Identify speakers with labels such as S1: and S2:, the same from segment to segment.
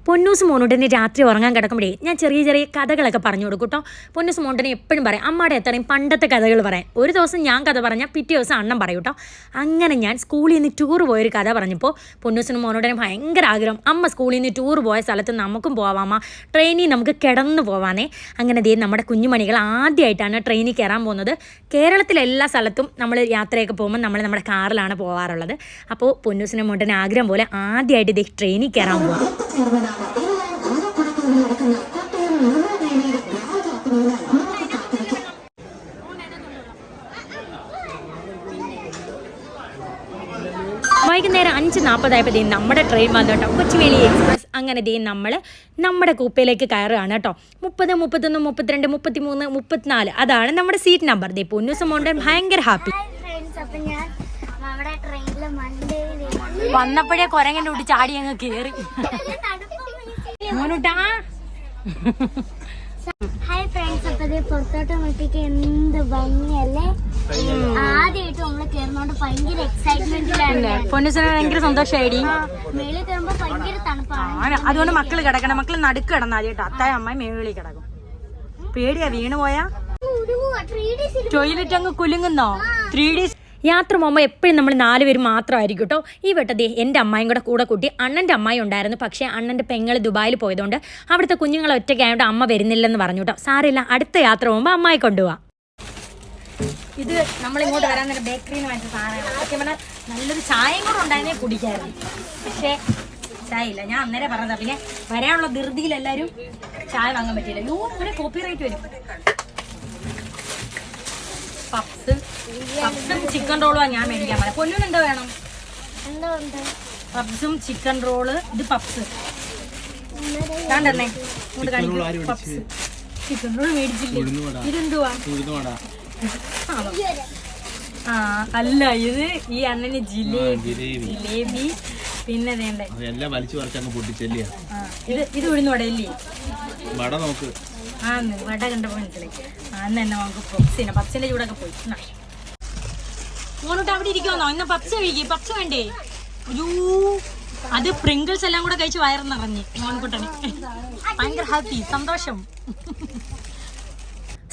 S1: പൊന്നൂസ് മോനൂട്ടനെ രാത്രി ഉറങ്ങാൻ കിടക്കുമ്പോഴേ ഞാൻ ചെറിയ ചെറിയ കഥകളൊക്കെ പറഞ്ഞു കൊടുക്കും കേട്ടോ. പൊന്നൂസ് മോനൂട്ടനെ എപ്പോഴും പറയും അമ്മയുടെ എത്രയും പണ്ടത്തെ കഥകൾ പറയാൻ. ഒരു ദിവസം ഞാൻ കഥ പറഞ്ഞാൽ പിറ്റേ ദിവസം അണ്ണൻ പറയും കേട്ടോ. അങ്ങനെ ഞാൻ സ്കൂളിൽ നിന്ന് ടൂർ പോയൊരു കഥ പറഞ്ഞപ്പോൾ പൊന്നൂസിന് മോനൂട്ടനെ ഭയങ്കര ആഗ്രഹം, അമ്മ സ്കൂളിൽ നിന്ന് ടൂർ പോയ സ്ഥലത്ത് നമുക്കും പോവാമ, ട്രെയിനിൽ നമുക്ക് കിടന്നു പോവാനേ. അങ്ങനെ ദേ നമ്മുടെ കുഞ്ഞുമണികൾ ആദ്യമായിട്ടാണ് ട്രെയിനിൽ കയറാൻ പോകുന്നത്. കേരളത്തിലെ എല്ലാ സ്ഥലത്തും നമ്മൾ യാത്രയൊക്കെ പോകുമ്പോൾ നമ്മൾ നമ്മുടെ കാറിലാണ് പോകാറുള്ളത്. അപ്പോൾ പൊന്നൂസിന് മോനൂട്ടന് ആഗ്രഹം പോലെ ആദ്യമായിട്ട് ദേ ട്രെയിനിൽ കയറാൻ പോകാം. വൈകുന്നേരം 5:40 നമ്മുടെ ട്രെയിൻ വന്നു കേട്ടോ, കൊച്ചുവേലി എക്സ്പ്രസ്. അങ്ങനെ ദേ നമ്മൾ നമ്മുടെ കൂപ്പയിലേക്ക് കയറുകയാണ് കേട്ടോ. 30, 31, 32, 33, 34 അതാണ് നമ്മുടെ സീറ്റ് നമ്പർ. ദേ പൊന്നൂസ് മോണ്ടൻ ഭയങ്കര ഹാപ്പി. വന്നപ്പോഴേ കൊരങ്ങൻ്റെ കൂടി ചാടി അങ്ങ് കേറി. മോനൂട്ടാ
S2: ഹായ് ഫ്രണ്ട്സ്, അപ്പൊ പുറത്തോട്ട് നോക്കിക്ക് എന്ത് ഭംഗിയല്ലേ. ആദ്യമായിട്ട് നമ്മള് കേറുന്നോണ്ട് ഭയങ്കര എക്സൈറ്റ്മെന്റിലാണ്.
S1: പൊന്നൂസിന് ഭയങ്കര സന്തോഷമായി.
S2: മേളിൽ കയറുമ്പോ ഭയങ്കര തണുപ്പാണ്.
S1: അതുകൊണ്ട് മക്കള് കിടക്കണം, മക്കള് നടുക്ക് കിടന്നാ കേട്ടോ. അത്തായ അമ്മായി മേളിൽ കിടക്കും. പേടിയാ വീണ് പോയാ ടോയ്ലറ്റ് അങ്ങ് കുലുങ്ങുന്നോ. 3D യാത്ര പോകുമ്പോൾ എപ്പോഴും നമ്മൾ 4 പേര് മാത്രമായിരിക്കും കേട്ടോ. ഈ വട്ടത്തെ എൻ്റെ അമ്മായും കൂടെ കൂട്ടി അണ്ണൻ്റെ അമ്മായി ഉണ്ടായിരുന്നു. പക്ഷേ അണ്ണൻ്റെ പെങ്ങൾ ദുബായിൽ പോയതുകൊണ്ട് അവിടുത്തെ കുഞ്ഞുങ്ങളെ ഒറ്റയ്ക്കായതുകൊണ്ട് അമ്മ വരുന്നില്ലെന്ന് പറഞ്ഞു കേട്ടോ. സാരമില്ല, അടുത്ത യാത്ര പോകുമ്പോൾ അമ്മായി കൊണ്ടുപോവാം. ഇത് നമ്മളിങ്ങോട്ട് വരാൻ നേരം ബേക്കറിന്ന് വാങ്ങിച്ച സാധനമാണ്. സത്യം പറഞ്ഞാൽ നല്ലൊരു ചായയും കൂടെ ഉണ്ടായിരുന്നേ കുടിക്കായിരുന്നു. പക്ഷേ ചായ ഇല്ല. ഞാൻ അന്നേരം പറഞ്ഞതാ. പിന്നെ വരാനുള്ള ധൃതിയിൽ എല്ലാവരും ചായ വാങ്ങാൻ പറ്റിയില്ല. ഇവിടെ കോപ്പിറൈറ്റ് വരും. പപ്സും ചിക്കൻ റോളും ഞാൻ മേടിക്കാൻ പറയാം. പൊന്നൂന് എന്താ വേണം? പപ്സും ചിക്കൻ റോള്. ഇത് പപ്സ് കണ്ടെന്നേ ഇങ്ങോട്ട് കാണിക്കും. പപ്സ് ചിക്കൻ റോള് മേടിച്ചില്ലേ? ഇതെന്തുവാ? ആ അല്ല, ഇത് ഈ അണ്ണന് ജിലേബി. പിന്നെ ഇത് ഉഴുന്നുവടയല്ലേ? ആന്ന് വട കണ്ടപ്പോ മനസ്സിലായി. അന്ന് തന്നെ നമുക്ക് പപ്സിന്റെ ചൂടൊക്കെ പോയി. മോനോട്ട് അവിടെ ഇരിക്കുമെന്നോ? ഇന്ന് പപ്സ് കഴിക്കും. പപ്സ് വേണ്ടേ? അയ്യോ, അത് പ്രിങ്കിൾസ് എല്ലാം കൂടെ കഴിച്ച് വയറിന്നിറങ്ങി മോൻകുട്ടന്. ഭയങ്കര ഹാപ്പി, സന്തോഷം.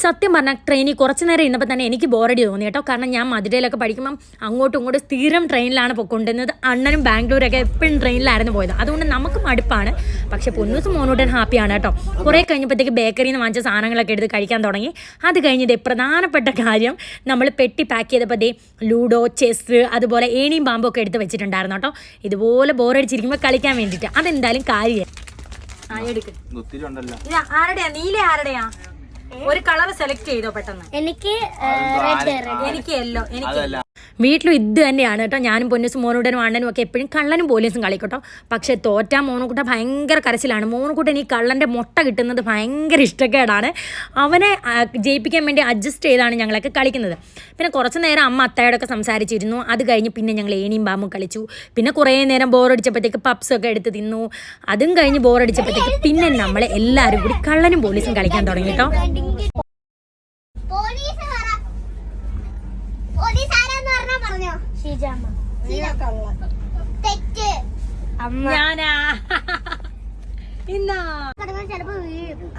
S1: സത്യം പറഞ്ഞാൽ ട്രെയിനിൽ കുറച്ച് നേരം ഇരുന്നപ്പോൾ തന്നെ എനിക്ക് ബോറടി തോന്നി കേട്ടോ. കാരണം ഞാൻ മധുരയിലൊക്കെ പഠിക്കുമ്പം അങ്ങോട്ടും ഇങ്ങോട്ടും സ്ഥിരം ട്രെയിനിലാണ് പോയിക്കൊണ്ടിരുന്നത്. അണ്ണനും ബാംഗ്ലൂരൊക്കെ എപ്പോഴും ട്രെയിനിലായിരുന്നു പോയത്. അതുകൊണ്ട് നമുക്ക് മടുപ്പാണ്. പക്ഷേ പൊന്നൂസ് മോനൂട്ടൻ ഹാപ്പിയാണ് കേട്ടോ. കുറേ കഴിഞ്ഞപ്പോഴത്തേക്ക് ബേക്കറിയിൽ നിന്ന് വാങ്ങിച്ച സാധനങ്ങളൊക്കെ എടുത്ത് കഴിക്കാൻ തുടങ്ങി. അത് കഴിഞ്ഞത് പ്രധാനപ്പെട്ട കാര്യം, നമ്മൾ പെട്ടി പാക്ക് ചെയ്തപ്പോൾ ദേ ലൂഡോ, ചെസ്, അതുപോലെ ഏണിയും പാമ്പും ഒക്കെ എടുത്ത് വെച്ചിട്ടുണ്ടായിരുന്നു കേട്ടോ. ഇതുപോലെ ബോറടിച്ചിരിക്കുമ്പോൾ കളിക്കാൻ വേണ്ടിയിട്ട്. അതെന്തായാലും കാര്യം. ഇത് ആരുടെയാ? നീല ആരുടെയാ? ഒരു കളർ സെലക്ട് ചെയ്തോ പെട്ടെന്ന്.
S2: എനിക്ക്
S1: യെല്ലോ. എനിക്ക് വീട്ടിലും ഇത് തന്നെയാണ് കേട്ടോ. ഞാനും പൊന്നൂസും മോനൂട്ടനും അണ്ണനും ഒക്കെ എപ്പോഴും കള്ളനും പോലീസും കളിക്കട്ടോ. പക്ഷെ തോറ്റാ മോനൂട്ട ഭയങ്കര കരച്ചിലാണ്. മോനൂട്ടൻ ഈ കള്ളൻ്റെ മുട്ട കിട്ടുന്നത് ഭയങ്കര ഇഷ്ടക്കേടാണ്. അവനെ ജയിപ്പിക്കാൻ വേണ്ടി അഡ്ജസ്റ്റ് ചെയ്താണ് ഞങ്ങളൊക്കെ കളിക്കുന്നത്. പിന്നെ കുറച്ച് നേരം അമ്മ അത്തായോടൊക്കെ സംസാരിച്ചിരുന്നു. അത് കഴിഞ്ഞ് പിന്നെ ഞങ്ങൾ ഏണിയും പാമ്പും കളിച്ചു. പിന്നെ കുറേ നേരം ബോറടിച്ചപ്പോഴത്തേക്ക് പപ്സൊക്കെ എടുത്ത് തിന്നു. അതും കഴിഞ്ഞ് ബോറടിച്ചപ്പോഴത്തേക്ക് പിന്നെ നമ്മൾ എല്ലാവരും കൂടി കള്ളനും പോലീസും കളിക്കാൻ തുടങ്ങി കേട്ടോ.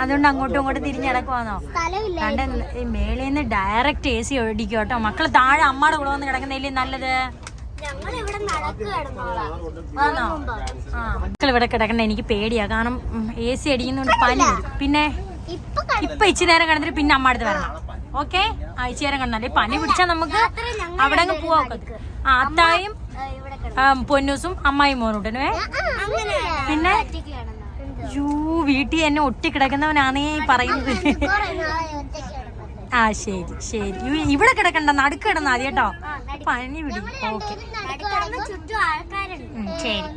S1: അതുകൊണ്ട് അങ്ങോട്ടും ഇങ്ങോട്ടും തിരിഞ്ഞടക്കുവാന്നോ? കണ്ട മേളിന്ന് ഡയറക്റ്റ് AC ഓടിക്കും കേട്ടോ. മക്കള് താഴെ അമ്മയുടെ കൂടെ വന്ന് കിടക്കുന്നതില്ലേ നല്ലത്. മക്കൾ ഇവിടെ കിടക്കണ്ട, എനിക്ക് പേടിയാ. കാരണം AC അടിക്കുന്നോണ്ട് പനി വരും. പിന്നെ ഇപ്പൊ ഇച്ചിരി നേരം കിടന്നിട്ട് പിന്നെ അമ്മ അടുത്ത് വരണം. ഓക്കെ, ഇച്ചിരി നേരം കിടന്നാലേ പനി പിടിച്ചാൽ നമുക്ക് അവിടെ അങ്ങ് പോവാ. അത്തായും പൊന്നൂസും അമ്മായും മോനൂട്ടനുവേ. പിന്നെ വീട്ടിൽ എന്നെ ഒട്ടിക്കിടക്കുന്നവനാണേ പറയുന്നത്. ആ ശരി ശരി, ഇവിടെ കിടക്കണ്ട, നടുക്ക് കിടന്നാ മതി കേട്ടോ. പനി പിടി. ഓക്കെ ശരി,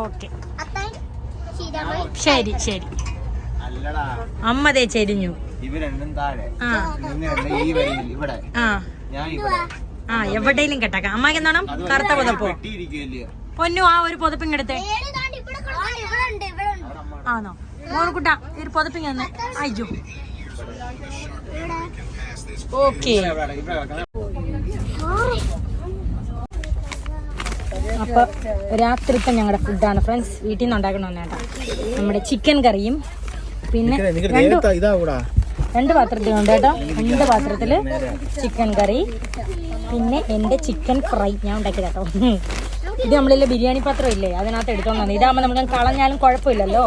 S1: ഓക്കെ ശരി ശരി. അമ്മ ദേ ചെരിഞ്ഞു. എവിടെയും കെട്ടക്കാം. അമ്മക്ക് എന്താണ് കറുത്ത പുതപ്പോ? പൊന്നു ആ ഒരു പുതപ്പിങ്ങെടുത്തേ. ആണോ മോനക്കുട്ട? ഒരു പുതപ്പിങ് തന്നെ. അയ്യോ ഓക്കെ. അപ്പോൾ രാത്രിത്തെ ഞങ്ങളുടെ ഫുഡാണ് ഫ്രണ്ട്സ്. വീട്ടിൽ നിന്ന് ഉണ്ടാക്കണമെന്ന് കേട്ടോ. നമ്മുടെ ചിക്കൻ കറിയും പിന്നെ രണ്ട് പാത്രത്തിലുണ്ട് കേട്ടോ. 2 പാത്രത്തിൽ ചിക്കൻ കറി, പിന്നെ എൻ്റെ ചിക്കൻ ഫ്രൈ ഞാൻ ഉണ്ടാക്കി കേട്ടോ. ഇത് നമ്മളില്ല ബിരിയാണി പാത്രം ഇല്ലേ, അതിനകത്ത് എടുത്തോണ്ടാണ്. ഇതാകുമ്പോൾ നമുക്ക് കളഞ്ഞാലും കുഴപ്പമില്ലല്ലോ.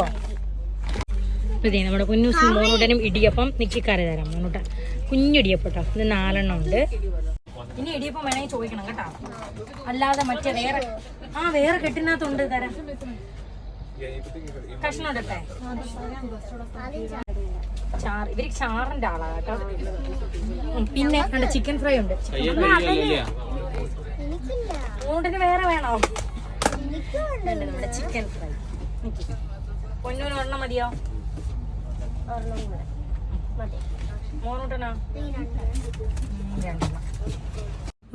S1: ഇതേ നമ്മുടെ കുഞ്ഞൂസും മോനൂട്ടനും ഇടിയപ്പം നിക്കിക്കറി തരാം. മോനൂട്ട കുഞ്ഞിടിയപ്പം കേട്ടോ. ഇത് 4 ഉണ്ട്. ഇനി ഇടിയപ്പം വേണമെങ്കിൽ ചോദിക്കണം കേട്ടോ. അല്ലാതെ മറ്റേ വേറെ കെട്ടിനകത്തുണ്ട് തരാം. കഷ്ണം ഇടട്ടെ? ഇവര് ചാറിന്റെ ആളാ കേട്ടോ. പിന്നെ ചിക്കൻ ഫ്രൈ ഉണ്ട്. മോനൂട്ടന് വേറെ വേണോ? നമ്മുടെ ചിക്കൻ ഫ്രൈ. പൊന്നൂന് ഒരെണ്ണം മതിയോ? മോനൂട്ടനോ? 2.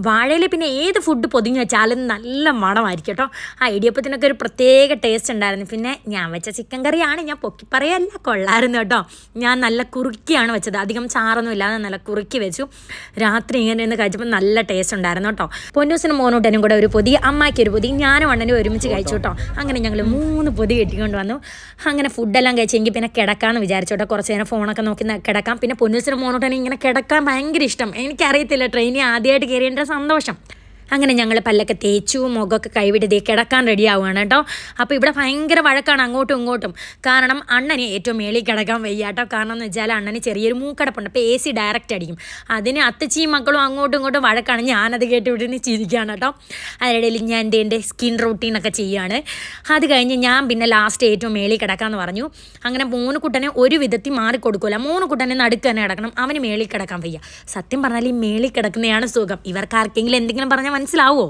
S1: വാഴയിൽ പിന്നെ ഏത് ഫുഡ് പൊതിഞ്ഞ് വെച്ചാലും നല്ല മണമായിരിക്കും കേട്ടോ. ആ ഇടിയപ്പത്തിനൊക്കെ ഒരു പ്രത്യേക ടേസ്റ്റ് ഉണ്ടായിരുന്നു. പിന്നെ ഞാൻ വെച്ച ചിക്കൻ കറിയാണ്, ഞാൻ പൊക്കി പറയല്ല, കൊള്ളായിരുന്നു കേട്ടോ. ഞാൻ നല്ല കുറുക്കിയാണ് വെച്ചത്, അധികം ചാറൊന്നും ഇല്ലാതെ നല്ല കുറുക്കി വെച്ചു. രാത്രി ഇങ്ങനെ നിന്ന് കഴിച്ചപ്പോൾ നല്ല ടേസ്റ്റ് ഉണ്ടായിരുന്നു കേട്ടോ. പൊന്നൂസിനും മോനൂട്ടനും കൂടെ ഒരു പൊതി, അമ്മയ്ക്ക് ഒരു പൊതി, ഞാനും അണ്ണനും ഒരുമിച്ച് കഴിച്ചു കേട്ടോ. അങ്ങനെ ഞങ്ങൾ 3 പൊതി കെട്ടിക്കൊണ്ട് വന്നു. അങ്ങനെ ഫുഡെല്ലാം കഴിച്ചെങ്കിൽ പിന്നെ കിടക്കാമെന്ന് വിചാരിച്ചു കേട്ടോ. കുറച്ച് നേരം ഫോണൊക്കെ നോക്കി കിടക്കാം. പിന്നെ പൊന്നൂസിനും മോനൂട്ടനും ഇങ്ങനെ കിടക്കാൻ ഭയങ്കര ഇഷ്ടം. എനിക്കറിയത്തില്ല, ട്രെയിനിൽ ആദ്യമായിട്ട് കയറിയതിൻ്റെ സന്തോഷം. അങ്ങനെ ഞങ്ങൾ പല്ലൊക്കെ തേച്ചു, മുഖമൊക്കെ കൈവിട്ട് കിടക്കാൻ റെഡി ആവുകയാണ് കേട്ടോ. അപ്പോൾ ഇവിടെ ഭയങ്കര വഴക്കാണ് അങ്ങോട്ടും ഇങ്ങോട്ടും. കാരണം അണ്ണന് ഏറ്റവും മേളിൽ കിടക്കാൻ വയ്യ കേട്ടോ. കാരണം എന്ന് വെച്ചാൽ അണ്ണന് ചെറിയൊരു മൂക്കടപ്പുണ്ട്. അപ്പോൾ AC ഡയറക്റ്റ് അടിക്കും. അതിന് അത്തച്ചിയും മക്കളും അങ്ങോട്ടും ഇങ്ങോട്ടും വഴക്കാണ്. ഞാനത് കേട്ടുവിട്ടിന് ചിരിക്കുകയാണ് കേട്ടോ. അതിനിടയിൽ ഞാൻ എൻ്റെ സ്കിൻ റൂട്ടീനൊക്കെ ചെയ്യുകയാണ്. അത് കഴിഞ്ഞ് ഞാൻ പിന്നെ ലാസ്റ്റ് ഏറ്റവും മേളിൽ കിടക്കാമെന്ന് പറഞ്ഞു. അങ്ങനെ മോനുകുട്ടനെ ഒരു വിധത്തിൽ മാറിക്കൊടുക്കില്ല. മോനുകുട്ടനെ നടുക്ക് തന്നെ കിടക്കണം. അവന് മേളിൽ കിടക്കാൻ വയ്യ. സത്യം പറഞ്ഞാൽ ഈ മേളിൽ കിടക്കുന്നതാണ് സുഖം. ഇവർക്ക് ആർക്കെങ്കിലും എന്തെങ്കിലും പറഞ്ഞാൽ മനസ്സിലാവോ?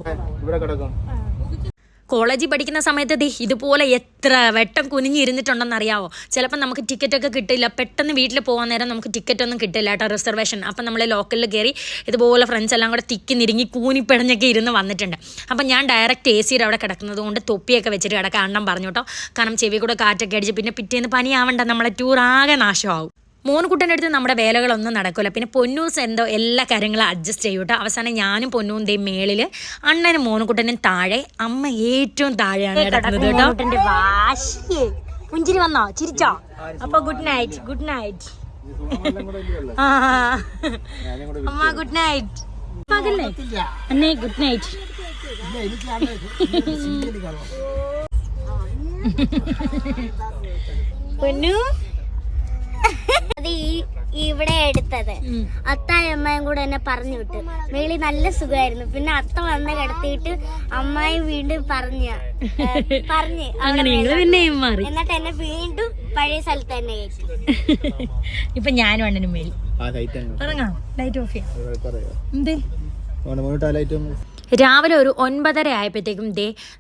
S1: കോളേജിൽ പഠിക്കുന്ന സമയത്ത് ഇതുപോലെ എത്ര വട്ടം കുനിഞ്ഞിരുന്നിട്ടുണ്ടെന്ന് അറിയാവോ? ചിലപ്പോൾ നമുക്ക് ടിക്കറ്റൊക്കെ കിട്ടില്ല. പെട്ടെന്ന് വീട്ടിൽ പോകാൻ നേരം നമുക്ക് ടിക്കറ്റൊന്നും കിട്ടില്ല കേട്ടോ, റിസർവേഷൻ. അപ്പം നമ്മൾ ലോക്കലിൽ കയറി ഇതുപോലെ ഫ്രണ്ട്സ് എല്ലാം കൂടെ തിക്കി നിരുങ്ങി കൂനിപ്പിടഞ്ഞൊക്കെ ഇരുന്ന് വന്നിട്ടുണ്ട്. അപ്പം ഞാൻ ഡയറക്റ്റ് AC അവിടെ കിടക്കുന്നത് കൊണ്ട് തൊപ്പിയൊക്കെ വെച്ചിട്ട് കിടക്കാൻ അണ്ണം പറഞ്ഞു കേട്ടോ. കാരണം ചെവി കൂടെ കാറ്റൊക്കെ അടിച്ച് പിന്നെ പിറ്റേന്ന് പനിയാവണ്ട, നമ്മളെ ടൂർ ആകെ നാശമാവും. മോനുകുട്ടൻ്റെ അടുത്ത് നമ്മുടെ വേലകളൊന്നും നടക്കില്ല. പിന്നെ പൊന്നൂസ് എന്തോ എല്ലാ കാര്യങ്ങളും അഡ്ജസ്റ്റ് ചെയ്യും കേട്ടോ. അവസാനം ഞാനും പൊന്നും ദേ മേളിൽ, അണ്ണനും മോനുകുട്ടനും താഴെ, അമ്മ ഏറ്റവും താഴെയാണ് കിടക്കുന്നത് കേട്ടോ. പുഞ്ചിരി വന്നോ? ചിരിച്ചോ? അപ്പൊ ഗുഡ് നൈറ്റ്. ഗുഡ് നൈറ്റ് അമ്മ. ഗുഡ് നൈറ്റ് പകല്ലേ അന്നേ. ഗുഡ് നൈറ്റ് പൊന്നു.
S2: അത് ഇവിടെ എടുത്തത് അത്തായും അമ്മയും കൂടെ എന്നെ പറഞ്ഞു വിട്ട്. മേളി നല്ല സുഖമായിരുന്നു. പിന്നെ അത്ത വന്ന് കിടത്തിയിട്ട് അമ്മായി വീണ്ടും പറഞ്ഞ് എന്നിട്ട് എന്നെ വീണ്ടും പഴയ സ്ഥലത്ത് തന്നെ കയറ്റി.
S1: ഇപ്പൊ ഞാനും അണ്ണനും മേളി ഇറങ്ങാം. ലൈറ്റ് ഓഫ് ചെയ്യാം. രാവിലെ ഒരു 9:30 ആയപ്പോഴത്തേക്കും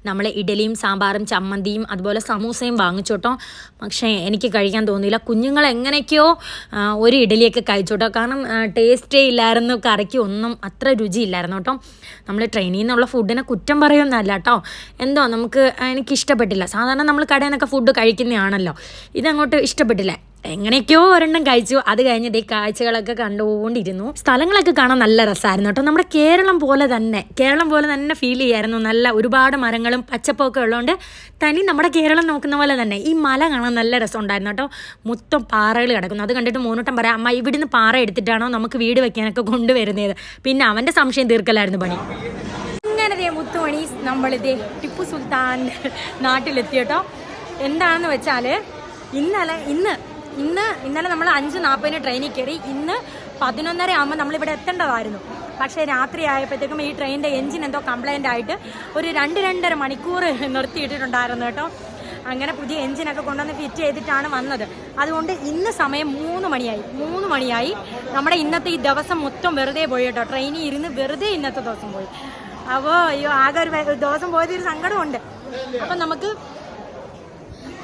S1: നമ്മൾ ഇഡലിയും സാമ്പാറും ചമ്മന്തിയും അതുപോലെ സമൂസയും വാങ്ങിച്ചു കേട്ടോ. പക്ഷേ എനിക്ക് കഴിക്കാൻ തോന്നിയില്ല. കുഞ്ഞുങ്ങൾ എങ്ങനെയൊക്കെയോ ഒരു ഇഡലിയൊക്കെ കഴിച്ചോട്ടോ. കാരണം ടേസ്റ്റേ ഇല്ലായിരുന്നു, കറിക്ക് ഒന്നും അത്ര രുചിയില്ലായിരുന്നു കേട്ടോ. നമ്മൾ ട്രെയിനിൽ നിന്നുള്ള ഫുഡിനെ കുറ്റം പറയുന്നതല്ല കേട്ടോ. എന്തോ എനിക്കിഷ്ടപ്പെട്ടില്ല. സാധാരണ നമ്മൾ കടയിൽ നിന്നൊക്കെ ഫുഡ് കഴിക്കുന്നതാണല്ലോ, ഇതങ്ങോട്ട് ഇഷ്ടപ്പെട്ടില്ല. എങ്ങനെയൊക്കെയോ ഒരെണ്ണം കഴിച്ചു. അത് കഴിഞ്ഞ് കാഴ്ചകളൊക്കെ കണ്ടുകൊണ്ടിരുന്നു. സ്ഥലങ്ങളൊക്കെ കാണാൻ നല്ല രസമായിരുന്നു കേട്ടോ. നമ്മുടെ കേരളം പോലെ തന്നെ ഫീൽ ചെയ്യായിരുന്നു. നല്ല ഒരുപാട് മരങ്ങളും പച്ചപ്പൊക്കെ ഉള്ളതുകൊണ്ട് തനി നമ്മുടെ കേരളം നോക്കുന്ന പോലെ തന്നെ ഈ മല കാണാൻ നല്ല രസം ഉണ്ടായിരുന്നു കേട്ടോ. മൊത്തം പാറകൾ കിടക്കുന്നു. അത് കണ്ടിട്ട് മോനൂട്ടം പറയാം, അമ്മ ഇവിടുന്ന് പാറ എടുത്തിട്ടാണോ നമുക്ക് വീട് വെക്കാനൊക്കെ കൊണ്ടുവരുന്നത്? പിന്നെ അവൻ്റെ സംശയം തീർക്കലായിരുന്നു പണി. അങ്ങനെ മുത്തുമണി നമ്മളിതേ ടിപ്പു സുൽത്താൻ നാട്ടിലെത്തി കേട്ടോ. എന്താണെന്ന് വെച്ചാൽ ഇന്നലെ നമ്മൾ 5:40 ട്രെയിനിൽ കയറി. ഇന്ന് 11:30 ആകുമ്പോൾ നമ്മളിവിടെ എത്തേണ്ടതായിരുന്നു. പക്ഷേ രാത്രി ആയപ്പോഴത്തേക്കും ഈ ട്രെയിനിൻ്റെ എൻജിൻ എന്തോ കംപ്ലൈൻ്റ് ആയിട്ട് ഒരു 2-2.5 മണിക്കൂർ നിർത്തിയിട്ടിട്ടുണ്ടായിരുന്നു കേട്ടോ. അങ്ങനെ പുതിയ എൻജിനൊക്കെ കൊണ്ടുവന്ന് ഫിറ്റ് ചെയ്തിട്ടാണ് വന്നത്. അതുകൊണ്ട് ഇന്ന് സമയം 3 മണിയായി. നമ്മുടെ ഇന്നത്തെ ഈ ദിവസം മൊത്തം വെറുതെ പോയി കേട്ടോ. ട്രെയിനിൽ ഇരുന്ന് വെറുതെ ഇന്നത്തെ ദിവസം പോയി. അപ്പോൾ ആകെ ഒരു ദിവസം പോയതൊരു സങ്കടമുണ്ട്. അപ്പം നമുക്ക്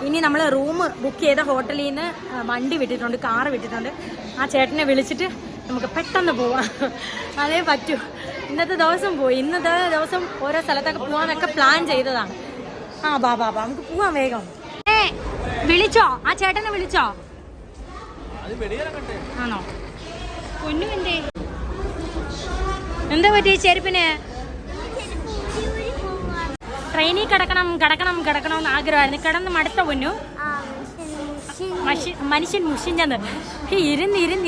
S1: ഇനി നമ്മൾ റൂം ബുക്ക് ചെയ്ത ഹോട്ടലിൽ നിന്ന് വണ്ടി വിട്ടിട്ടുണ്ട്, കാറ് വിട്ടിട്ടുണ്ട്. ആ ചേട്ടനെ വിളിച്ചിട്ട് നമുക്ക് പെട്ടെന്ന് പോവാം. അതേ പറ്റൂ. ഇന്നത്തെ ദിവസം ഓരോ സ്ഥലത്തൊക്കെ പോകാനൊക്കെ പ്ലാൻ ചെയ്തതാണ്. ബാ നമുക്ക് പോവാം വേഗം. വിളിച്ചോ? ആ ചേട്ടനെ വിളിച്ചോ? ആണോ? പൊന്നു എന്താ പറ്റി ചെരുപ്പിന്? ട്രെയിനിൽ കിടക്കണം എന്ന് ആഗ്രഹമായിരുന്നു. കിടന്ന് മടുത്ത പൊന്നു. മനുഷ്യൻ മുഷിഞ്ഞത്.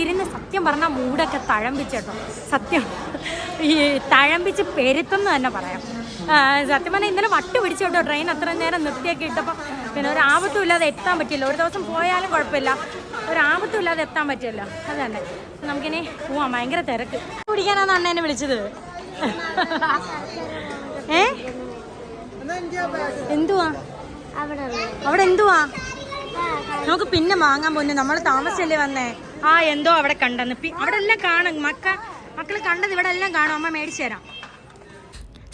S1: ഇരുന്ന് സത്യം പറഞ്ഞാൽ മൂടൊക്കെ തഴമ്പിച്ചേട്ടോ. സത്യം ഈ തഴമ്പിച്ച് പെരുത്തെന്ന് തന്നെ പറയാം. സത്യം പറഞ്ഞാൽ ഇന്നലെ വട്ട് പിടിച്ചു കേട്ടോ. ട്രെയിൻ അത്ര നേരം നിർത്തിയൊക്കെ ഇട്ടപ്പോൾ പിന്നെ ഒരു ആപത്തും ഇല്ലാതെ എത്താൻ പറ്റില്ല. ഒരു ദിവസം പോയാലും കുഴപ്പമില്ല, ഒരു ആപത്തും ഇല്ലാതെ എത്താൻ പറ്റില്ല. അത് തന്നെ. നമുക്കിനി പോവാം. ഭയങ്കര തിരക്ക്. കുടിക്കാനാണ് അണ്ണ എന്നെ വിളിച്ചത്. എന്തുവാ അവിടെ? എന്തുവാ നമുക്ക് പിന്നെ വാങ്ങാൻ പോന്നു. നമ്മൾ താമസിച്ചല്ലേ വന്നേ. എന്തോ അവിടെ കണ്ടെന്ന്. അവിടെ എല്ലാം കാണും. മക്കള് കണ്ടത് ഇവിടെ എല്ലാം കാണും. അമ്മ മേടിച്ചു തരാം.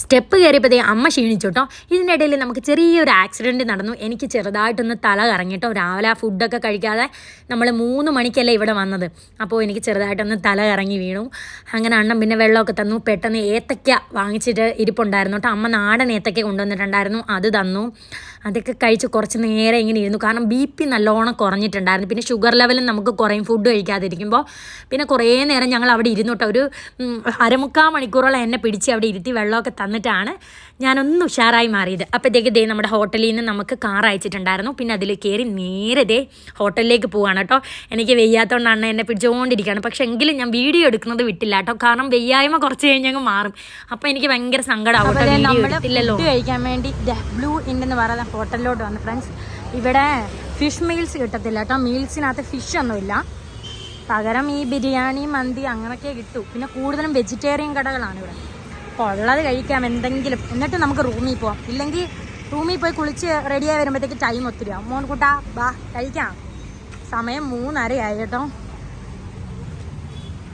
S1: സ്റ്റെപ്പ് കയറിയപ്പോഴത്തേ അമ്മ ക്ഷീണിച്ചു കേട്ടോ. ഇതിൻ്റെ ഇടയിൽ നമുക്ക് ചെറിയൊരു ആക്സിഡൻറ്റ് നടന്നു. എനിക്ക് ചെറുതായിട്ടൊന്ന് തല കറങ്ങിട്ടോ. രാവിലെ ഫുഡൊക്കെ കഴിക്കാതെ നമ്മൾ 3 മണിക്കല്ലേ ഇവിടെ വന്നത്. അപ്പോൾ എനിക്ക് ചെറുതായിട്ടൊന്ന് തല കറങ്ങി വീണു. അങ്ങനെ അണ്ണൻ പിന്നെ വെള്ളമൊക്കെ തന്നു. പെട്ടെന്ന് ഏത്തയ്ക്ക വാങ്ങിച്ചിട്ട് ഇരിപ്പുണ്ടായിരുന്നു കേട്ടോ. അമ്മ നാടൻ ഏത്തയ്ക്ക കൊണ്ടുവന്നിട്ടുണ്ടായിരുന്നു, അത് തന്നു. അതൊക്കെ കഴിച്ച് കുറച്ച് നേരം ഇങ്ങനെ ഇരുന്നു. കാരണം BP നല്ലോണം കുറഞ്ഞിട്ടുണ്ടായിരുന്നു. പിന്നെ ഷുഗർ ലെവലും നമുക്ക് കുറയും ഫുഡ് കഴിക്കാതിരിക്കുമ്പോൾ. പിന്നെ കുറേ നേരം ഞങ്ങൾ അവിടെ ഇരുന്നു കേട്ടോ. ഒരു 1/4 മണിക്കൂറോളം എന്നെ പിടിച്ച് അവിടെ ഇരുത്തി വെള്ളമൊക്കെ തന്നിട്ടാണ് ഞാനൊന്ന് ഉഷാറായി മാറിയത്. അപ്പോഴത്തേക്ക് നമ്മുടെ ഹോട്ടലിൽ നിന്ന് നമുക്ക് കാർ അയച്ചിട്ടുണ്ടായിരുന്നു. പിന്നെ അതിൽ കയറി നേരെ ഹോട്ടലിലേക്ക് പോവുകയാണ് കേട്ടോ. എനിക്ക് വെയ്യാത്തതുകൊണ്ടാണ് എന്നെ പിടിച്ചുകൊണ്ടിരിക്കുകയാണ്. പക്ഷേ എങ്കിലും ഞാൻ വീഡിയോ എടുക്കുന്നത് വിട്ടില്ല കേട്ടോ. കാരണം വെയ്യായ്മ കുറച്ച് കഴിഞ്ഞങ്ങ് മാറും. അപ്പോൾ എനിക്ക് ഭയങ്കര സങ്കടമാവും. നമ്മൾ ഫുഡ് കഴിക്കാൻ വേണ്ടി ബ്ലൂ ഇൻഡ് എന്ന് പറയുന്ന ഹോട്ടലിലോട്ട് വന്നു ഫ്രണ്ട്സ്. ഇവിടെ ഫിഷ് മീൽസ് കിട്ടത്തില്ല കേട്ടോ. മീൽസിനകത്ത് ഫിഷ് ഒന്നുമില്ല. പകരം ഈ ബിരിയാണി, മന്തി അങ്ങനെയൊക്കെ കിട്ടും. പിന്നെ കൂടുതലും വെജിറ്റേറിയൻ കടകളാണ് ഇവിടെ. അപ്പോൾ ഉള്ളത് കഴിക്കാം എന്തെങ്കിലും. എന്നിട്ട് നമുക്ക് റൂമിൽ പോവാം. ഇല്ലെങ്കിൽ റൂമിൽ പോയി കുളിച്ച് റെഡിയായി വരുമ്പോഴത്തേക്ക് ടൈം ഒത്തിരി ആവും. മോൻ കൂട്ടാ ബാ കഴിക്കാം. സമയം 3:30 കേട്ടോ.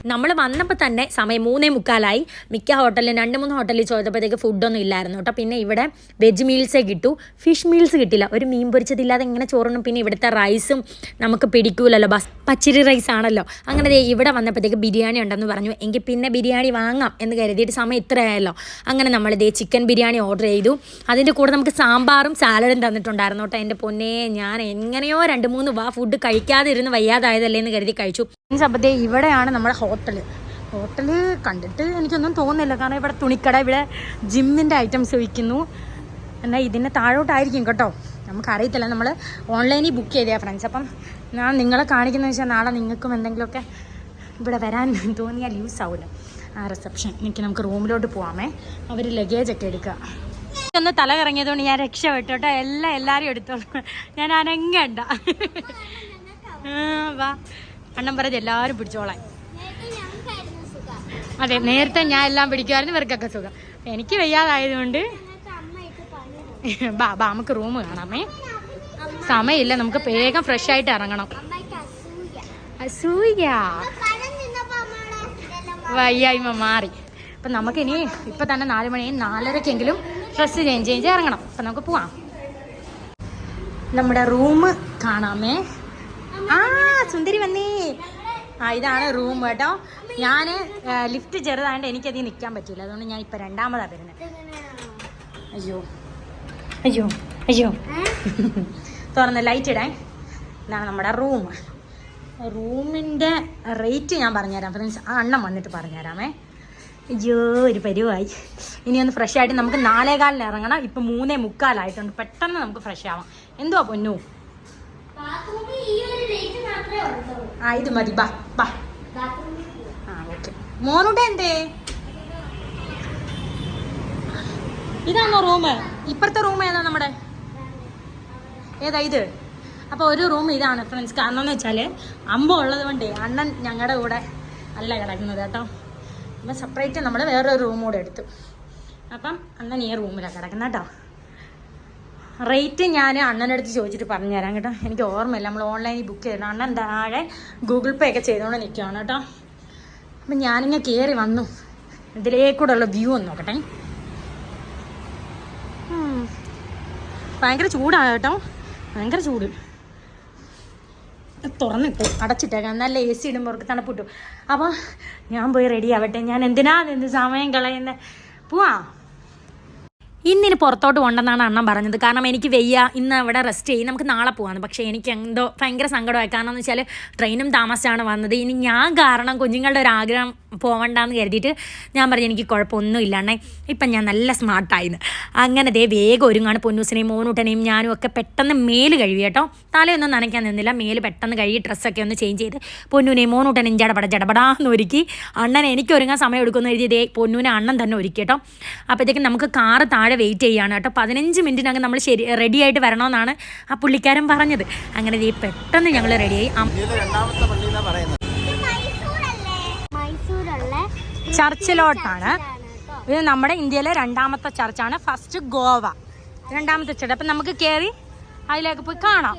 S1: നമ്മൾ വന്നപ്പോൾ തന്നെ സമയം 3:45. മിക്ക ഹോട്ടലിലും 2-3 ഹോട്ടലിൽ ചോദിച്ചപ്പോഴത്തേക്ക് ഫുഡൊന്നും ഇല്ലായിരുന്നു കേട്ടോ. പിന്നെ ഇവിടെ വെജ് മീൽസേ കിട്ടൂ, ഫിഷ് മീൽസ് കിട്ടില്ല. ഒരു മീൻ പൊരിച്ചതില്ലാതെ എങ്ങനെ ചോറുണ്ണും? പിന്നെ ഇവിടുത്തെ റൈസും നമുക്ക് പിടിക്കൂലല്ലോ, പച്ചരി റൈസ് ആണല്ലോ. അങ്ങനെ ഇവിടെ വന്നപ്പോഴത്തേക്ക് ബിരിയാണി ഉണ്ടെന്ന് പറഞ്ഞു. എങ്കിൽ പിന്നെ ബിരിയാണി വാങ്ങാം എന്ന് കരുതിയിട്ട് സമയം ഇത്രയായല്ലോ. അങ്ങനെ നമ്മൾ ചിക്കൻ ബിരിയാണി ഓർഡർ ചെയ്തു. അതിൻ്റെ കൂടെ നമുക്ക് സാമ്പാറും സാലഡും തന്നിട്ടുണ്ടായിരുന്നു കേട്ടോ. എൻ്റെ പൊന്നേ, ഞാൻ എങ്ങനെയോ 2-3 ഫുഡ് കഴിക്കാതെ ഇരുന്ന് വയ്യാതായതല്ലേ എന്ന് കരുതി കഴിച്ചു. അപ്പോഴത്തേ ഇവിടെയാണ് നമ്മുടെ ഹോട്ടൽ കണ്ടിട്ട് എനിക്കൊന്നും തോന്നുന്നില്ല. കാരണം ഇവിടെ തുണിക്കട, ഇവിടെ ജിമ്മിൻ്റെ ഐറ്റംസ് വിൽക്കുന്നു. എന്നാൽ ഇതിൻ്റെ താഴോട്ടായിരിക്കും കേട്ടോ. നമുക്കറിയത്തില്ല. നമ്മൾ ഓൺലൈനിൽ ബുക്ക് ചെയ്തതാണ് ഫ്രണ്ട്സ്. അപ്പം ഞാൻ നിങ്ങളെ കാണിക്കുന്നത് വെച്ചാൽ നാളെ നിങ്ങൾക്കും എന്തെങ്കിലുമൊക്കെ ഇവിടെ വരാൻ തോന്നിയാൽ യൂസ് ആവുമല്ലോ. റിസപ്ഷൻ നമുക്ക് റൂമിലോട്ട് പോകാമേ. അവർ ലഗേജൊക്കെ എടുക്കുക. ഒന്ന് തല കറങ്ങിയതുകൊണ്ട് ഞാൻ രക്ഷപ്പെട്ടു കേട്ടോ. എല്ലാവരും എടുത്തോളൂ. ഞാൻ അനങ്ങണ്ട. വാ അണ്ണൻ പറഞ്ഞത് എല്ലാവരും പിടിച്ചോളാം. അതെ, നേരത്തെ ഞാൻ എല്ലാം പിടിക്കുമായിരുന്നു. ഇവർക്കൊക്കെ സുഖം. എനിക്ക് വയ്യാതായതുകൊണ്ട് ബാ നമുക്ക് റൂം കാണാമേ. സമയമില്ല, നമുക്ക് വേഗം ഫ്രഷ് ആയിട്ട് ഇറങ്ങണം. അസൂയ വയ്യായ്മ മാറി. അപ്പം നമുക്കിനി ഇപ്പം തന്നെ 4 മണി 4:30 ഡ്രസ്സ് ചേഞ്ച് ഇറങ്ങണം. അപ്പം നമുക്ക് പോവാം. നമ്മുടെ റൂം കാണാമേ. സുന്ദരി വന്നേ. ഇതാണ് റൂം കേട്ടോ. ഞാൻ ലിഫ്റ്റ് ചെറുതായതുകൊണ്ട് എനിക്കധികം നിൽക്കാൻ പറ്റില്ല. അതുകൊണ്ട് ഞാൻ ഇപ്പം 2ാമതാണ് വരുന്നത്. അയ്യോ തുറന്ന് ലൈറ്റ് ഇടാൻ. ഇതാണ് നമ്മുടെ റൂമിൻ്റെ റേറ്റ് ഞാൻ പറഞ്ഞുതരാം ഫ്രണ്ട്സ്. അണ്ണൻ വന്നിട്ട് പറഞ്ഞുതരാമേ. ഒരു പരിവായി. ഇനി ഒന്ന് ഫ്രഷ് ആയിട്ട് നമുക്ക് 4:15 ഇറങ്ങണം. ഇപ്പം 3:45 പെട്ടെന്ന് നമുക്ക് ഫ്രഷ് ആവാം. എന്തുവാ പൊന്നു? ഇത് മതി. ബാ ഓക്കെ. മോനൂടെ എന്തേ? ഇതാണോ റൂം? ഇപ്പുറത്തെ റൂം ഏതാ നമ്മുടെ? ഏതാ ഇത്? അപ്പോൾ ഒരു റൂം ഇതാണ് ഫ്രണ്ട്സ്. കാരണം എന്ന് വെച്ചാൽ അമ്മ ഉള്ളത് കൊണ്ടേ അണ്ണൻ ഞങ്ങളുടെ കൂടെ അല്ല കിടക്കുന്നത് കേട്ടോ. അപ്പം സെപ്പറേറ്റ് നമ്മൾ വേറൊരു റൂം കൂടെ എടുത്തു. അപ്പം അണ്ണൻ ഈ റൂമിലാണ് കിടക്കുന്നത് കേട്ടോ. റേറ്റ് ഞാൻ അണ്ണനടുത്ത് ചോദിച്ചിട്ട് പറഞ്ഞുതരാം കേട്ടോ. എനിക്ക് ഓർമ്മയില്ല. നമ്മൾ ഓൺലൈനിൽ ബുക്ക് ചെയ്തിട്ടുണ്ട്. അണ്ണൻ താഴെ ഗൂഗിൾ പേ ഒക്കെ ചെയ്തുകൊണ്ട് നിൽക്കുകയാണ് കേട്ടോ. അപ്പം ഞാനിങ്ങനെ കയറി വന്നു. ഇതിലേക്കൂടെയുള്ള വ്യൂ ഒന്ന് നോക്കട്ടെ. ഭയങ്കര ചൂടാണ് കേട്ടോ. ഭയങ്കര ചൂട്. തുറന്നിട്ടു അടച്ചിട്ടേക്കാം. നല്ല AC ഇടുമ്പോൾ അവർക്ക് തണുപ്പിട്ടു. അപ്പോൾ ഞാൻ പോയി റെഡി ആവട്ടെ. ഞാൻ എന്തിനാ സമയം കളയുന്നത്? പോവാ. ഇന്നിന് പുറത്തോട്ട് പോകണ്ടെന്നാണ് അണ്ണൻ പറഞ്ഞത്. കാരണം എനിക്ക് വയ്യ, ഇന്ന് അവിടെ റെസ്റ്റ് ചെയ്യും, നമുക്ക് നാളെ പോകാമെന്ന്. പക്ഷേ എനിക്ക് എന്തോ ഭയങ്കര സങ്കടമായി. കാരണം എന്ന് വെച്ചാൽ ട്രെയിനും താമസിച്ചാണ് വന്നത്. ഇനി ഞാൻ കാരണം കുഞ്ഞുങ്ങളുടെ ഒരു ആഗ്രഹം പോകണ്ടെന്ന് കരുതിയിട്ട് ഞാൻ പറഞ്ഞു എനിക്ക് കുഴപ്പമൊന്നും ഇല്ലാണ്ടേ. ഇപ്പം ഞാൻ നല്ല സ്മാർട്ടായിന്ന്. അങ്ങനെ ദേ വേഗം ഒരുങ്ങാണ്. പൊന്നൂസിനെയും മോനൂട്ടനെയും ഞാനും ഒക്കെ പെട്ടെന്ന് മേല് കഴുകി കേട്ടോ. തലയൊന്നും നനയ്ക്കാൻ നിന്നില്ല. മേല് പെട്ടെന്ന് കഴുകി ഡ്രസ്സൊക്കെ ഒന്ന് ചേഞ്ച് ചെയ്ത് പൊന്നൂനെയും മോനൂട്ടനെയും ജടപടാന്ന് ഒരുക്കി. അണ്ണൻ എനിക്ക് ഒരുങ്ങാൻ സമയം എടുക്കുമെന്ന് എഴുതി ദേ പൊന്നൂനെ അണ്ണൻ തന്നെ ഒരുക്കി കേട്ടോ. അപ്പോഴത്തേക്കും നമുക്ക് കാറ് താഴെ വെയിറ്റ് ചെയ്യുകയാണ് കേട്ടോ. 15 മിനിറ്റിനകം നമ്മൾ റെഡി ആയിട്ട് വരണമെന്നാണ് ആ പുള്ളിക്കാരൻ പറഞ്ഞത്. അങ്ങനെ ദേ പെട്ടെന്ന് ഞങ്ങൾ റെഡിയായി. ചർച്ചിലോട്ടാണ് ഇത്. നമ്മുടെ ഇന്ത്യയിലെ 2ാമത്തെ ചർച്ചാണ്. ഫസ്റ്റ് ഗോവ, 2ാമത്തെ ചർച്ച്. അപ്പം നമുക്ക് കയറി അതിലേക്ക് പോയി കാണാം.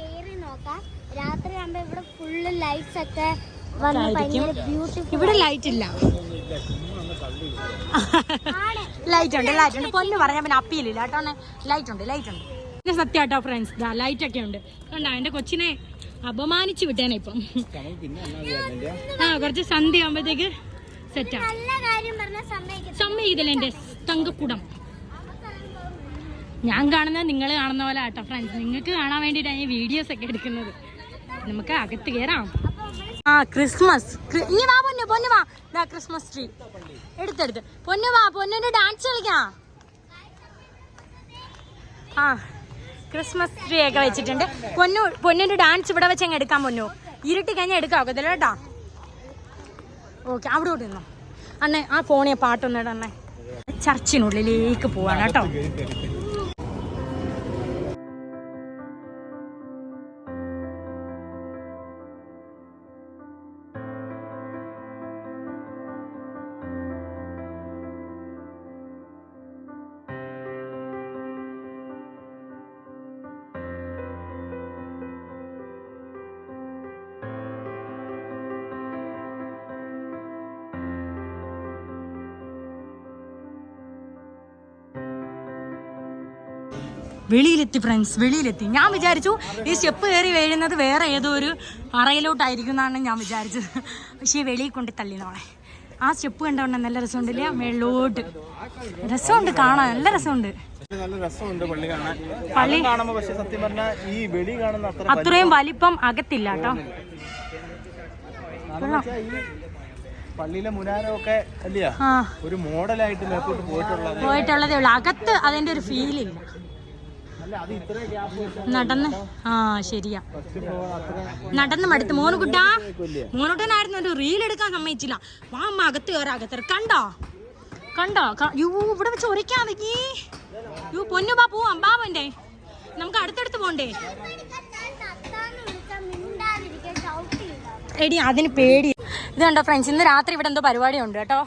S2: രാത്രി ആകുമ്പോ ഇവിടെ ഫുള്ള് ലൈറ്റ്സ് ഒക്കെ
S1: ഇവിടെ ലൈറ്റ് ഇല്ല. ലൈറ്റ് ഉണ്ട്. പൊന്നു പറഞ്ഞാൽ പിന്നെ അപ്പീലില്ല കേട്ടോ. ലൈറ്റ് ഉണ്ട്. പിന്നെ സത്യം കേട്ടോ ഫ്രണ്ട്സ്, ലൈറ്റ് ഒക്കെ ഉണ്ട് കണ്ടോ. എൻ്റെ കൊച്ചിനെ അപമാനിച്ചു വിട്ടേനെ ഇപ്പം. കുറച്ച് സന്ധ്യ ആകുമ്പോഴത്തേക്ക് സെറ്റാ. സമ്മതിക്കില്ല എൻ്റെ തങ്കക്കുടം. ഞാൻ കാണുന്നത് നിങ്ങൾ കാണുന്ന പോലെ ആട്ടോ ഫ്രണ്ട്സ്. നിങ്ങൾക്ക് കാണാൻ വേണ്ടിയിട്ടാണ് ഈ വീഡിയോസ് ഒക്കെ എടുക്കുന്നത്. നമുക്ക് അകത്ത് കയറാം. ക്രിസ്മസ്. ഇനി വാ പൊന്നു വാ. ക്രിസ്മസ് ട്രീ എടുത്തെടുത്ത് പൊന്നു വാ. പൊന്നിന്റെ ഡാൻസ് കളിക്കാം. ക്രിസ്മസ് ട്രീ ഒക്കെ വെച്ചിട്ടുണ്ട്. പൊന്നിന്റെ ഡാൻസ് ഇവിടെ വെച്ച് അങ്ങ് എടുക്കാൻ. പൊന്നു ഇരുട്ടി കഴിഞ്ഞാൽ എടുക്കാൻ ഒക്കത്തില്ല കേട്ടോ. ഓക്കെ, അവിടെ കൂടെ നിന്നോ അണ്ണേ. ആ ഫോണിയെ പാട്ടൊന്നും ഇടണേ. ചർച്ചിനുള്ളിലേക്ക് പോവാണ് കേട്ടോ. വെളിയിലെത്തി ഫ്രണ്ട്സ്, വെളിയിലെത്തി. ഞാൻ വിചാരിച്ചു ഈ സ്റ്റെപ്പ് കയറി വീഴുന്നത് വേറെ ഏതോ ഒരു അറയിലോട്ടായിരിക്കും എന്നാണ് ഞാൻ വിചാരിച്ചത്. പക്ഷേ വെളിയിൽ കൊണ്ട് തള്ളി നോളെ. ആ സ്റ്റെപ്പ് കണ്ടോണ്ട് നല്ല രസമുണ്ടല്ലേ. മേളിലോട്ട് രസമുണ്ട് കാണാൻ, നല്ല രസമുണ്ട്. പള്ളി അത്രയും വലിപ്പം അകത്തില്ല കേട്ടോ.
S3: പള്ളിയിലെ മുനാരമൊക്കെ ഒരു മോഡലായിട്ട്
S1: പോയിട്ടുള്ളതേ ഉള്ളു. അകത്ത് അതിന്റെ ഒരു ഫീലില്ല. നടന്ന് ശരിയാ, നടന്ന് മടുത്ത്. മോനുകുട്ടനായിരുന്നു ഒരു റീൽ എടുക്കാൻ സമ്മതിച്ചില്ല. വാ അമ്മ അകത്ത് കയറാ. അകത്ത് കണ്ടോ ഇവിടെ വെച്ച് ഒരയ്ക്കാതെ. പൊന്നു ബാ പോവാം. ബാബന്റെ നമുക്ക് അടുത്തടുത്ത് പോണ്ടേ. എടി അതിന് പേടി. ഇത് കണ്ടോ ഫ്രണ്ട്സ്, ഇന്ന് രാത്രി ഇവിടെ എന്തോ പരിപാടി ഉണ്ട് കേട്ടോ.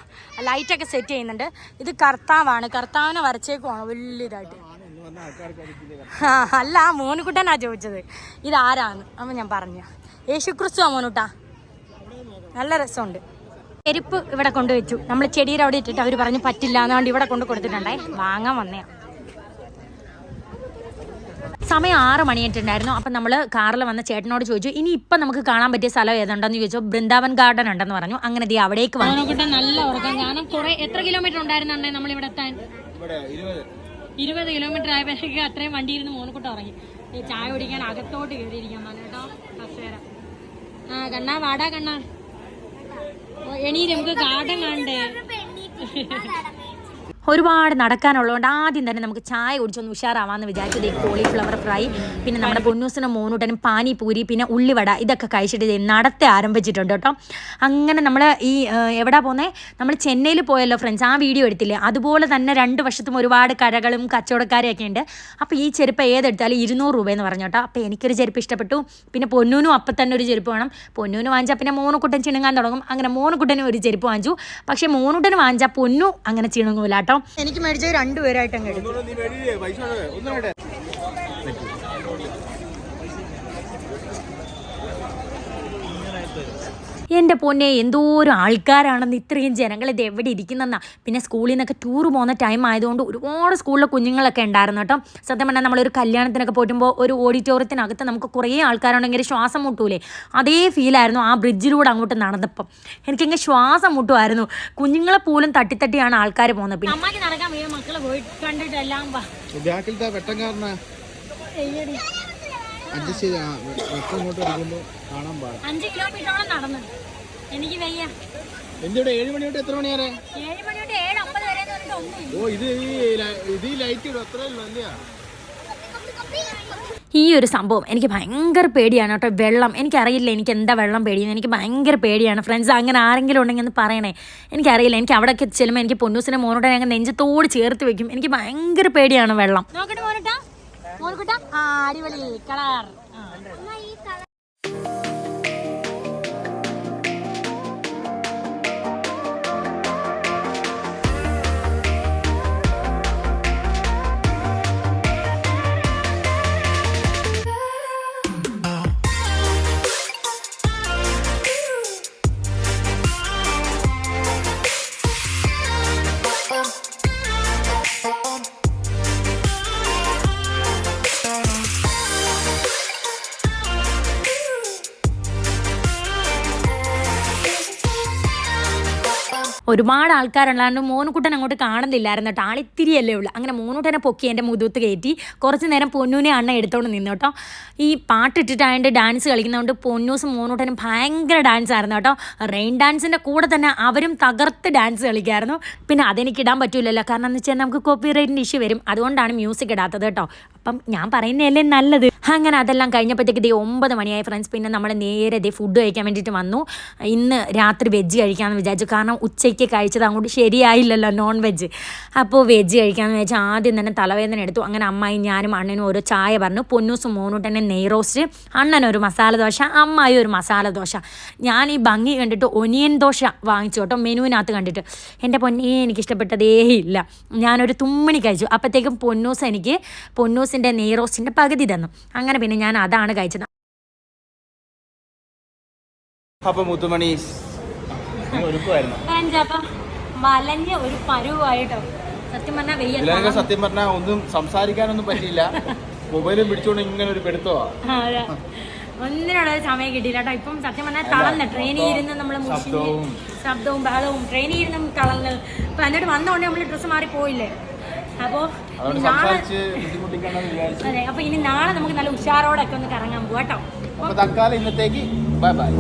S1: ലൈറ്റൊക്കെ സെറ്റ് ചെയ്യുന്നുണ്ട്. ഇത് കർത്താവാണ്. കർത്താവിനെ വരച്ചേക്കുവാണ് വലിയതായിട്ട്. അല്ല, മോനുകുട്ടനാ ചോദിച്ചത് ഇതാരാന്ന്. അപ്പം ഞാൻ പറഞ്ഞു യേശുക്രിസ്തു. മോനുട്ടാ നല്ല രസമുണ്ട്. ചെരുപ്പ് ഇവിടെ കൊണ്ടുവച്ചു. നമ്മൾ ചെടിയുടെ അവിടെ ഇട്ടിട്ട് അവർ പറഞ്ഞു പറ്റില്ല എന്നുകൊണ്ട് ഇവിടെ കൊണ്ട് കൊടുത്തിട്ടുണ്ടേ. വാങ്ങാൻ വന്നേ. സമയം 6 മണിയായിട്ടുണ്ടായിരുന്നു. അപ്പം നമ്മൾ കാറിൽ വന്ന ചേട്ടനോട് ചോദിച്ചു ഇനി ഇപ്പം നമുക്ക് കാണാൻ പറ്റിയ സ്ഥലം ഏതുണ്ടെന്ന് ചോദിച്ചു. ബൃന്ദാവൻ ഗാർഡൻ ഉണ്ടെന്ന് പറഞ്ഞു. അങ്ങനെ ദേ അവിടേക്ക് വന്നു. നല്ല ഉറക്കം. കാരണം കുറെ എത്ര കിലോമീറ്റർ ഉണ്ടായിരുന്നുണ്ടേ നമ്മൾ ഇവിടെ എത്താൻ? 20 കിലോമീറ്റർ ആയപ്പോഴേക്ക് അത്രയും വണ്ടി ഇരുന്ന് മോനുകുട്ട ഉറങ്ങി. ചായ കുടിക്കാൻ അകത്തോട്ട് കയറിയിരിക്കാൻ പറഞ്ഞു കേട്ടോ. കസേര. കണ്ണാ വാടാ കണ്ണാ. എണീ നമുക്ക് ഗാർഡൻ കാണണ്ടേ. ഒരുപാട് നടക്കാനുള്ളതുകൊണ്ട് ആദ്യം തന്നെ നമുക്ക് ചായ കുടിച്ചൊന്ന് ഉഷാറാവാമെന്ന് വിചാരിച്ചത്. കോളിഫ്ലവർ ഫ്രൈ, പിന്നെ നമ്മുടെ പൊന്നൂസിനും മോനൂട്ടനും പാനിപൂരി, പിന്നെ ഉള്ളിവട ഇതൊക്കെ കഴിച്ചിട്ട് നടത്തി ആരംഭിച്ചിട്ടുണ്ട് കേട്ടോ. അങ്ങനെ നമ്മൾ ഈ എവിടെ പോകുന്നത്, നമ്മൾ ചെന്നൈയിൽ പോയല്ലോ ഫ്രണ്ട്സ്, ആ വീഡിയോ എടുത്തില്ലേ, അതുപോലെ തന്നെ 2 വശത്തും ഒരുപാട് കടകളും കച്ചവടക്കാരൊക്കെ ഉണ്ട്. അപ്പോൾ ഈ ചെരുപ്പ് ഏതെടുത്താലും 200 രൂപയെന്ന് പറഞ്ഞു കേട്ടോ. അപ്പോൾ എനിക്കൊരു ചെരുപ്പ് ഇഷ്ടപ്പെട്ടു. പിന്നെ പൊന്നൂനും അപ്പം തന്നെ ഒരു ചെരുപ്പ് വേണം. പൊന്നൂന് വാങ്ങിച്ചാൽ പിന്നെ മോനുകുട്ടൻ ചിണുങ്ങാൻ തുടങ്ങും. അങ്ങനെ മോനുകുട്ടനും ഒരു ചെരുപ്പ് വാങ്ങിച്ചു. പക്ഷേ മോനുകുട്ടന് വാങ്ങിച്ചാൽ പൊന്നു അങ്ങനെ ചിണുങ്ങൂല കേട്ടോ. എനിക്ക് മേടിച്ചത് 2 പേരായിട്ട് അങ്ങ് എടുത്തു. എൻ്റെ പൊന്നെ എന്തോരം ആൾക്കാരാണെന്ന്, ഇത്രയും ജനങ്ങൾ ഇത് എവിടെ ഇരിക്കുന്നെന്നാ. പിന്നെ സ്കൂളിൽ നിന്നൊക്കെ ടൂർ പോകുന്ന ടൈം ആയതുകൊണ്ട് ഒരുപാട് സ്കൂളിലെ കുഞ്ഞുങ്ങളൊക്കെ ഉണ്ടായിരുന്നു കേട്ടോ. സത്യം പറഞ്ഞാൽ നമ്മളൊരു കല്യാണത്തിനൊക്കെ പോയിട്ടുമ്പോൾ ഒരു ഓഡിറ്റോറിയത്തിനകത്ത് നമുക്ക് കുറേ ആൾക്കാരുണ്ടെങ്കിൽ ശ്വാസം മുട്ടൂലേ, അതേ ഫീലായിരുന്നു ആ ബ്രിഡ്ജിലൂടെ അങ്ങോട്ട് നടന്നപ്പം. എനിക്കങ്ങനെ ശ്വാസം മുട്ടുമായിരുന്നു. കുഞ്ഞുങ്ങളെ പോലും തട്ടിത്തട്ടിയാണ് ആൾക്കാർ പോകുന്നത്. പിന്നെ അമ്മയ്ക്ക് നടക്കാൻ വയ്യ, മക്കളെ പോയി കണ്ടിട്ടെല്ലാം
S3: അഡ്ജസ്റ്റ് ചെയ്ത് ഇങ്ങോട്ട് അടിക്കുമ്പോൾ കാണാൻ പാടില്ല.
S1: 5 കിലോമീറ്ററോളം നടന്നു. എനിക്ക് വയ്യ.
S3: എന്തിവിടെ 7 മണി തൊട്ട് എത്ര മണി വരെ?
S1: 7 മണി തൊട്ട് 7:50 വരെ എന്ന് പറഞ്ഞിട്ട് ഒന്നും.
S3: ഓ ഇത് ഈ ലൈറ്റ് ഇടും അത്രേ ഉള്ളൂ അല്ലയാ.
S1: ഈ ഒരു സംഭവം എനിക്ക് ഭയങ്കര പേടിയാണ് കേട്ടോ. വെള്ളം എനിക്കറിയില്ല, എനിക്ക് എന്താ വെള്ളം പേടിയെന്ന്. എനിക്ക് ഭയങ്കര പേടിയാണ് ഫ്രണ്ട്സ്. അങ്ങനെ ആരെങ്കിലും ഉണ്ടെങ്കിൽ ഒന്ന് പറയണേ. എനിക്കറിയില്ല, എനിക്ക് അവിടെയൊക്കെ ചെല്ലുമ്പോൾ എനിക്ക് പൊന്നൂസിനെ മോനോട്ടെ ഞങ്ങൾ നെഞ്ചത്തോട് ചേർത്ത് വെക്കും. എനിക്ക് ഭയങ്കര പേടിയാണ് വെള്ളം. നോക്കട്ടെ മോനോട്ടാ, മോനോട്ടാ. ആ അടിപൊളി കളർ. ഒരുപാട് ആൾക്കാരുള്ളതുകൊണ്ട് മോനുകുട്ടൻ അങ്ങോട്ട് കാണുന്നില്ലായിരുന്നു കേട്ടോ. ആളിത്തിരിയല്ലേ ഉള്ളൂ. അങ്ങനെ മോനുകുട്ടനെ പൊക്കി എൻ്റെ മുതുത്ത് കയറ്റി കുറച്ച് നേരം പൊന്നൂനെ അണ്ണ എടുത്തോണ്ട് നിന്നു കേട്ടോ. ഈ പാട്ടിട്ടിട്ടായതുകൊണ്ട് ഡാൻസ് കളിക്കുന്നതുകൊണ്ട് പൊന്നൂസും മോനുകുട്ടനും ഭയങ്കര ഡാൻസ് ആയിരുന്നു കേട്ടോ. റെയിൻ ഡാൻസിൻ്റെ കൂടെ തന്നെ അവരും തകർത്ത് ഡാൻസ് കളിക്കായിരുന്നു. പിന്നെ അതെനിക്ക് ഇടാൻ പറ്റൂലല്ലോ, കാരണം എന്ന് വെച്ചാൽ നമുക്ക് കോപ്പി റൈറ്റിൻ്റെ ഇഷ്യൂ വരും. അതുകൊണ്ടാണ് മ്യൂസിക് ഇടാത്തത് കേട്ടോ. അപ്പം ഞാൻ പറയുന്നതല്ലേ നല്ലത്. അങ്ങനെ അതെല്ലാം കഴിഞ്ഞപ്പോഴത്തേക്ക് 9 മണിയായി ഫ്രണ്ട്സ്. പിന്നെ നമ്മൾ നേരെ ഫുഡ് കഴിക്കാൻ വേണ്ടിയിട്ട് വന്നു. ഇന്ന് രാത്രി വെജ് കഴിക്കാമെന്ന് വിചാരിച്ചു, കാരണം ഉച്ചയ്ക്ക് കഴിച്ചത് അങ്ങോട്ട് ശരിയായില്ലല്ലോ നോൺ വെജ്. അപ്പോൾ വെജ് കഴിക്കാമെന്ന് വെച്ചാൽ ആദ്യം തന്നെ തലവേദന എടുത്തു. അങ്ങനെ അമ്മായി ഞാനും അണ്ണനും ഓരോ ചായ പറഞ്ഞു. പൊന്നൂസും മോനൂട്ടനെ നെയ് റോസ്റ്റ്, അണ്ണനൊരു മസാല ദോശ, അമ്മായി ഒരു മസാല ദോശ. ഞാൻ ഈ ഭംഗി കണ്ടിട്ട് ഒനിയൻ ദോശ വാങ്ങിച്ചു കേട്ടോ, മെനുവിനകത്ത് കണ്ടിട്ട്. എൻ്റെ പൊന്നേ എനിക്കിഷ്ടപ്പെട്ടതേ ഇല്ല. ഞാനൊരു തുമ്മണി കഴിച്ചു. അപ്പോഴത്തേക്കും പൊന്നൂസിൻ്റെ നെയ് റോസ്റ്റിൻ്റെ പകുതി തന്നു. അങ്ങനെ പിന്നെ ഞാൻ അതാണ് കഴിച്ചത്.
S3: അപ്പൊ മുത്തുമണി
S1: വലഞ്ഞ ഒരു പരുവായിട്ടോ. സത്യം പറഞ്ഞാൽ
S3: സത്യം പറഞ്ഞാൽ ഒന്നും സംസാരിക്കാനൊന്നും പറ്റിയില്ല. മൊബൈലും പിടിച്ചോണ്ട് ഇങ്ങനെ ഒരു പെടുത്തവാ.
S1: ഒന്നിനുള്ള സമയം കിട്ടിയില്ല കേട്ടോ. ഇപ്പം സത്യം പറഞ്ഞാൽ തളർന്ന് ട്രെയിനിൽ ഇരുന്ന് നമ്മൾ ശബ്ദവും ബഹളവും ട്രെയിനിൽ ഇരുന്നും തളർന്ന്. ഇപ്പം എന്നിട്ട് വന്നോണ്ട് നമ്മൾ ഡ്രസ്സ് മാറി പോയില്ലേ. അപ്പോൾ നാളെ അതെ, അപ്പോൾ ഇനി നാളെ നമുക്ക് നല്ല ഉഷാറോടൊക്കെ ഒന്ന് കറങ്ങാൻ പോകാം കേട്ടോ.
S3: തൽക്കാലം ഇന്നത്തേക്ക് ബൈ ബൈ.